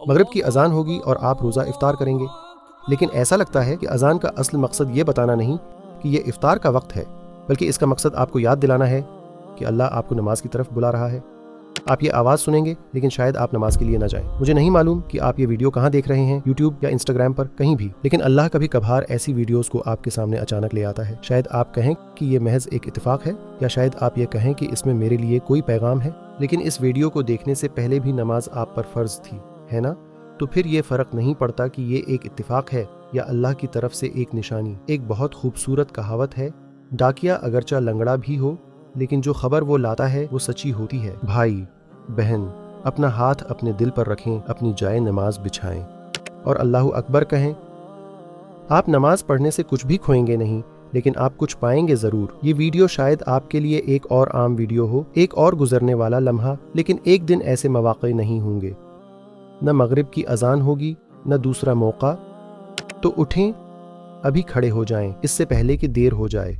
मगरिब की अजान होगी और आप रोज़ा इफ्तार करेंगे, लेकिन ऐसा लगता है कि अजान का असल मकसद ये बताना नहीं कि ये इफ्तार का वक्त है, बल्कि इसका मकसद आपको याद दिलाना है कि अल्लाह आपको नमाज की तरफ बुला रहा है। आप ये आवाज़ सुनेंगे लेकिन शायद आप नमाज के लिए ना जाएं। मुझे नहीं मालूम कि आप ये वीडियो कहाँ देख रहे हैं, यूट्यूब या इंस्टाग्राम पर, कहीं भी, लेकिन अल्लाह कभी कभार ऐसी वीडियोस को आपके सामने अचानक ले आता है। शायद आप कहें कि ये महज एक इत्तेफाक है, या शायद आप ये कहें कि इसमें मेरे लिए कोई पैगाम है। लेकिन इस वीडियो को देखने से पहले भी नमाज आप पर फ़र्ज थी, है ना? तो फिर ये फ़र्क नहीं पड़ता कि ये एक इत्तेफाक है या अल्लाह की तरफ से एक निशानी। एक बहुत खूबसूरत कहावत है, डाकिया अगरचा लंगड़ा भी हो, लेकिन जो खबर वो लाता है वो सच्ची होती है। भाई बहन, अपना हाथ अपने दिल पर रखें, अपनी जाए नमाज बिछाएं और अल्लाहु अकबर कहें। आप नमाज पढ़ने से कुछ भी खोएंगे नहीं, लेकिन आप कुछ पाएंगे ज़रूर। ये वीडियो शायद आपके लिए एक और आम वीडियो हो, एक और गुजरने वाला लम्हा, लेकिन एक दिन ऐसे मौक़े नहीं होंगे। न मगरिब की अजान होगी, न दूसरा मौका। तो उठें, अभी खड़े हो जाएं, इससे पहले कि देर हो जाए।